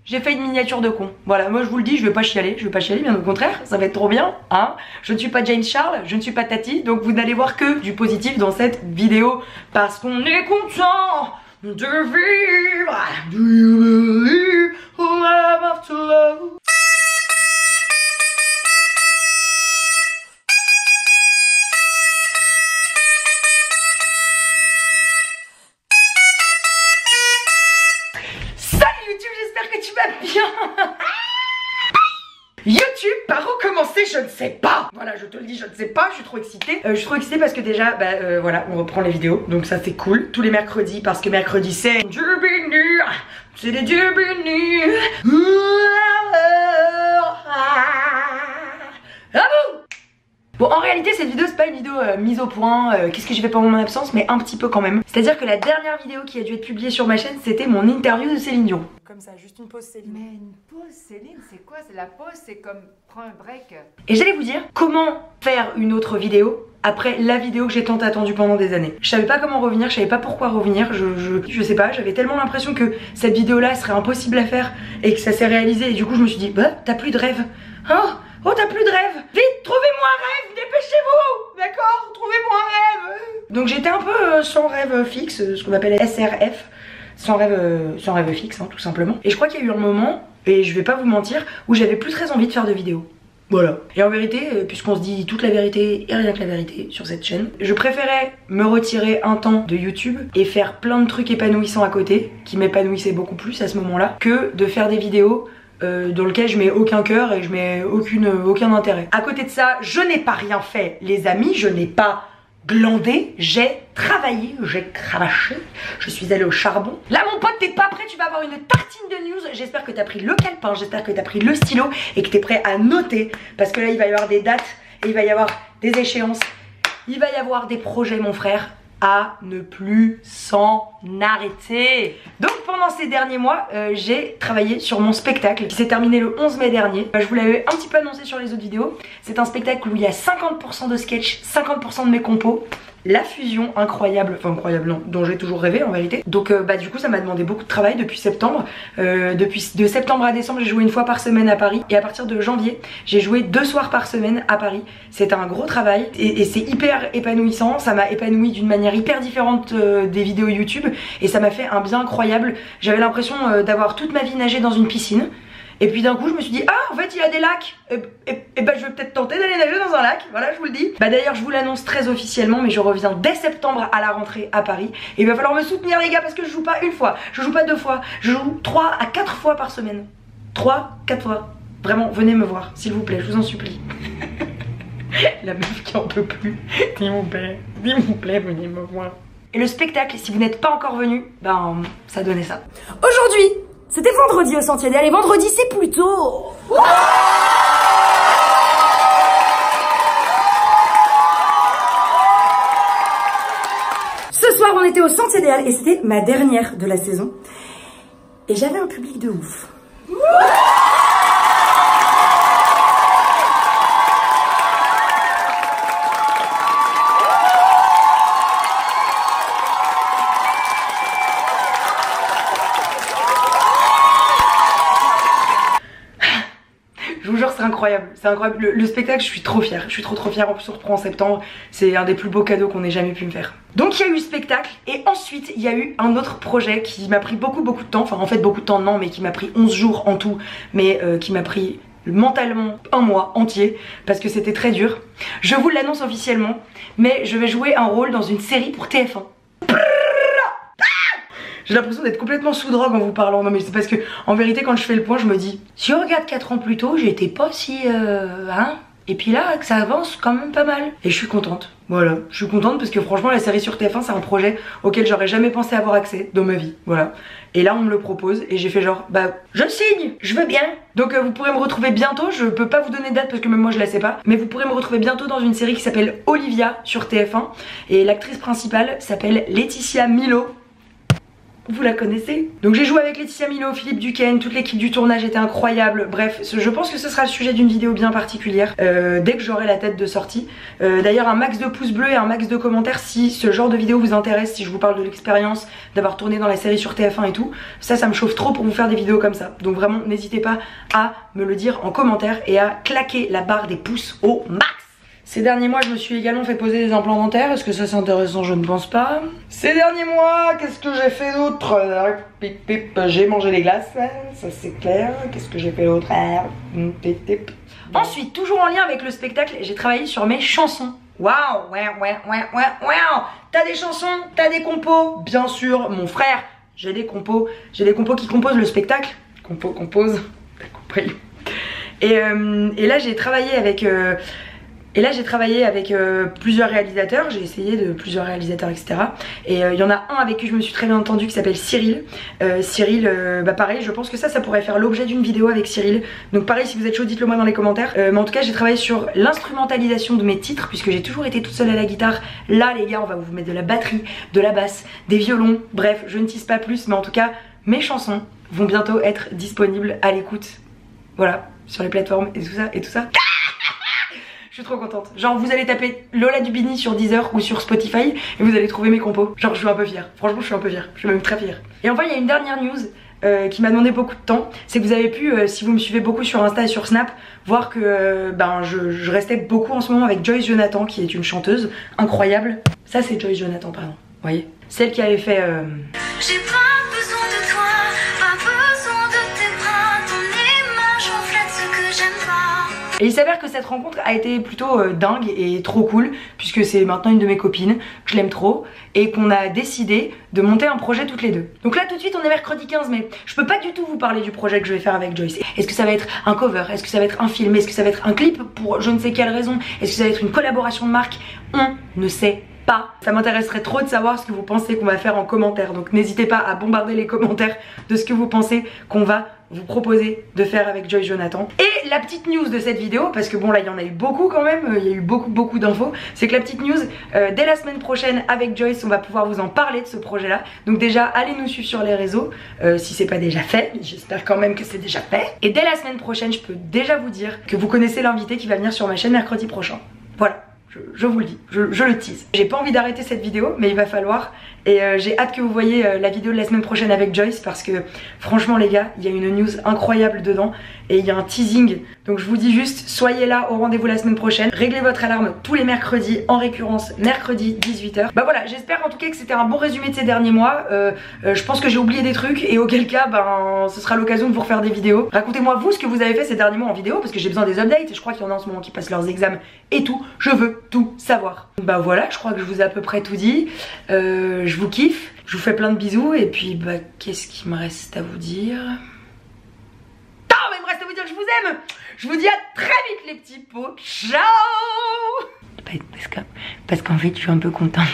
j'ai fait une miniature de con. Voilà, moi je vous le dis, je vais pas chialer, bien au contraire, ça va être trop bien, hein. Je ne suis pas James Charles, je ne suis pas Tati, donc vous n'allez voir que du positif dans cette vidéo, parce qu'on est content de vivre. Do you believe love after love? J'espère que tu vas bien. YouTube, par où commencer, je ne sais pas. Voilà, je te le dis, je ne sais pas, je suis trop excitée. Je suis trop excitée parce que déjà, voilà, on reprend les vidéos, donc ça c'est cool. Tous les mercredis, parce que mercredi c'est Dieu béni, c'est des dieux bénis. Bon, en réalité cette vidéo c'est pas une vidéo mise au point, qu'est-ce que j'ai fait pendant mon absence, mais un petit peu quand même. C'est à dire que la dernière vidéo qui a dû être publiée sur ma chaîne, c'était mon interview de Céline Dion. Comme ça, juste une pause Céline. Mais une pause Céline, c'est quoi? C'est la pause, c'est comme prends un break. Et j'allais vous dire comment faire une autre vidéo après la vidéo que j'ai tant attendue pendant des années. Je savais pas comment revenir, je savais pas pourquoi revenir, je sais pas, j'avais tellement l'impression que cette vidéo là serait impossible à faire et que ça s'est réalisé, et du coup je me suis dit, bah t'as plus de rêve. Oh t'as plus de rêve. Vite, trouvez-moi un rêve, dépêchez-vous. D'accord, trouvez-moi un rêve. Donc j'étais un peu sans rêve fixe, ce qu'on appelle SRF, sans rêve fixe, hein, tout simplement. Et je crois qu'il y a eu un moment, et je vais pas vous mentir, où j'avais plus très envie de faire de vidéos. Voilà. Et en vérité, puisqu'on se dit toute la vérité et rien que la vérité sur cette chaîne, je préférais me retirer un temps de YouTube et faire plein de trucs épanouissants à côté, qui m'épanouissaient beaucoup plus à ce moment-là, que de faire des vidéos dans lequel je mets aucun cœur et je mets aucun intérêt. À côté de ça, je n'ai pas rien fait, les amis, je n'ai pas glandé, j'ai travaillé, j'ai cravaché, je suis allée au charbon. Là mon pote, t'es pas prêt, tu vas avoir une tartine de news. J'espère que t'as pris le calepin, j'espère que t'as pris le stylo et que t'es prêt à noter, parce que là il va y avoir des dates et il va y avoir des échéances, il va y avoir des projets mon frère, à ne plus s'en arrêter. Donc pendant ces derniers mois, j'ai travaillé sur mon spectacle qui s'est terminé le 11 mai dernier. Je vous l'avais un petit peu annoncé sur les autres vidéos. C'est un spectacle où il y a 50% de sketch, 50% de mes compos. La fusion incroyable, enfin incroyable non, dont j'ai toujours rêvé en vérité. Donc du coup ça m'a demandé beaucoup de travail depuis septembre. De septembre à décembre j'ai joué une fois par semaine à Paris. Et à partir de janvier j'ai joué 2 soirs par semaine à Paris. C'était un gros travail et c'est hyper épanouissant. Ça m'a épanoui d'une manière hyper différente des vidéos YouTube. Et ça m'a fait un bien incroyable. J'avais l'impression d'avoir toute ma vie nagé dans une piscine. Et puis d'un coup je me suis dit, ah en fait il y a des lacs, et bah je vais peut-être tenter d'aller nager dans un lac, voilà je vous le dis. Bah d'ailleurs je vous l'annonce très officiellement, mais je reviens dès septembre à la rentrée à Paris. Et il va falloir me soutenir les gars, parce que je joue pas une fois, je joue pas 2 fois, je joue 3 à 4 fois par semaine. 3, 4 fois. Vraiment, venez me voir, s'il vous plaît, je vous en supplie. La meuf qui en peut plus, s'il vous plaît, venez me voir. Et le spectacle, si vous n'êtes pas encore venu, ben ça donnait ça. Aujourd'hui, c'était vendredi au Sentier d'Al, et vendredi c'est plutôt... Ce soir on était au Sentier d'Al et c'était ma dernière de la saison. Et j'avais un public de ouf. C'est incroyable, le spectacle, je suis trop fière, en plus on reprend en septembre, c'est un des plus beaux cadeaux qu'on ait jamais pu me faire. Donc il y a eu le spectacle, et ensuite il y a eu un autre projet qui m'a pris beaucoup de temps, enfin en fait beaucoup de temps non, mais qui m'a pris 11 jours en tout, mais qui m'a pris mentalement un mois entier, parce que c'était très dur. Je vous l'annonce officiellement, mais je vais jouer un rôle dans une série pour TF1. J'ai l'impression d'être complètement sous drogue en vous parlant. Non mais c'est parce que en vérité quand je fais le point je me dis, si on regarde 4 ans plus tôt j'étais pas si hein. Et puis là que ça avance quand même pas mal. Et je suis contente. Voilà, je suis contente parce que franchement la série sur TF1 c'est un projet auquel j'aurais jamais pensé avoir accès dans ma vie. Voilà. Et là on me le propose et j'ai fait genre bah je signe, je veux bien. Donc vous pourrez me retrouver bientôt, je peux pas vous donner de date parce que même moi je la sais pas. Mais vous pourrez me retrouver bientôt dans une série qui s'appelle Olivia sur TF1. Et l'actrice principale s'appelle Laetitia Milo. vous la connaissez. Donc j'ai joué avec Laetitia Milo, Philippe Duquesne, toute l'équipe du tournage était incroyable. Bref, je pense que ce sera le sujet d'une vidéo bien particulière dès que j'aurai la tête de sortie. D'ailleurs un max de pouces bleus et un max de commentaires si ce genre de vidéo vous intéresse, si je vous parle de l'expérience, d'avoir tourné dans la série sur TF1 et tout. Ça me chauffe trop pour vous faire des vidéos comme ça. Donc vraiment n'hésitez pas à me le dire en commentaire et à claquer la barre des pouces au max. Ces derniers mois, je me suis également fait poser des implants dentaires. Est-ce que ça c'est intéressant? Je ne pense pas. Ces derniers mois, qu'est-ce que j'ai fait d'autre? J'ai mangé des glaces, ça c'est clair. Qu'est-ce que j'ai fait d'autre? Ensuite, toujours en lien avec le spectacle, j'ai travaillé sur mes chansons. Waouh, waouh. T'as des chansons, t'as des compos. Bien sûr, mon frère, j'ai des compos qui composent le spectacle. Compose, t'as compris. Et là, j'ai travaillé avec... plusieurs réalisateurs, j'ai essayé de plusieurs réalisateurs, etc. Et il y en a un avec qui je me suis très bien entendue qui s'appelle Cyril. Cyril, pareil, je pense que ça pourrait faire l'objet d'une vidéo avec Cyril. Donc pareil, si vous êtes chaud, dites-le moi dans les commentaires. Mais en tout cas, j'ai travaillé sur l'instrumentalisation de mes titres, puisque j'ai toujours été toute seule à la guitare. Là, les gars, on va vous mettre de la batterie, de la basse, des violons. Bref, je ne tease pas plus, mais en tout cas, mes chansons vont bientôt être disponibles à l'écoute. Voilà, sur les plateformes et tout ça. Je suis trop contente. Genre vous allez taper Lola Dubini sur Deezer ou sur Spotify et vous allez trouver mes compos. Genre je suis un peu fière. Franchement je suis un peu fière. Je suis même très fière. Et enfin il y a une dernière news qui m'a demandé beaucoup de temps. C'est que vous avez pu, si vous me suivez beaucoup sur Insta et sur Snap, voir que je restais beaucoup en ce moment avec Joyce Jonathan qui est une chanteuse incroyable. Ça c'est Joyce Jonathan pardon. Vous voyez? Celle qui avait fait... J'ai pas besoin de toi, pas besoin de tes bras, ton image reflète ce que j'aime pas. Et il s'avère que cette rencontre a été plutôt dingue et trop cool, puisque c'est maintenant une de mes copines, que je l'aime trop, et qu'on a décidé de monter un projet toutes les deux. Donc là tout de suite on est mercredi 15 mai, je peux pas du tout vous parler du projet que je vais faire avec Joyce. Est-ce que ça va être un cover? Est-ce que ça va être un film? Est-ce que ça va être un clip pour je ne sais quelle raison? Est-ce que ça va être une collaboration de marque? On ne sait pas. Ça m'intéresserait trop de savoir ce que vous pensez qu'on va faire en commentaire, donc n'hésitez pas à bombarder les commentaires de ce que vous pensez qu'on va vous proposer de faire avec Joyce Jonathan. Et la petite news de cette vidéo, parce que bon là il y en a eu beaucoup quand même, il y a eu beaucoup d'infos, c'est que la petite news, dès la semaine prochaine avec Joyce on va pouvoir vous en parler de ce projet là. Donc déjà allez nous suivre sur les réseaux si c'est pas déjà fait, j'espère quand même que c'est déjà fait. Et dès la semaine prochaine je peux déjà vous dire que vous connaissez l'invité qui va venir sur ma chaîne mercredi prochain. Voilà. Je vous le dis, je le tease. J'ai pas envie d'arrêter cette vidéo, mais il va falloir. Et j'ai hâte que vous voyez la vidéo de la semaine prochaine avec Joyce, parce que franchement les gars, il y a une news incroyable dedans. Et il y a un teasing. Donc je vous dis juste, soyez là au rendez-vous la semaine prochaine. Réglez votre alarme tous les mercredis, en récurrence mercredi 18h. Bah voilà, j'espère en tout cas que c'était un bon résumé de ces derniers mois. Je pense que j'ai oublié des trucs, et auquel cas, ce sera l'occasion de vous refaire des vidéos. Racontez-moi vous ce que vous avez fait ces derniers mois en vidéo, parce que j'ai besoin des updates. Je crois qu'il y en a en ce moment qui passent leurs examens et tout. Je veux tout savoir. Bah voilà, je crois que je vous ai à peu près tout dit. Je vous kiffe, je vous fais plein de bisous, et puis bah qu'est-ce qu'il me reste à vous dire? Ah mais il me reste à vous dire que je vous aime. Je vous dis à très vite les petits pots. Ciao. Parce qu'en fait je suis un peu contente.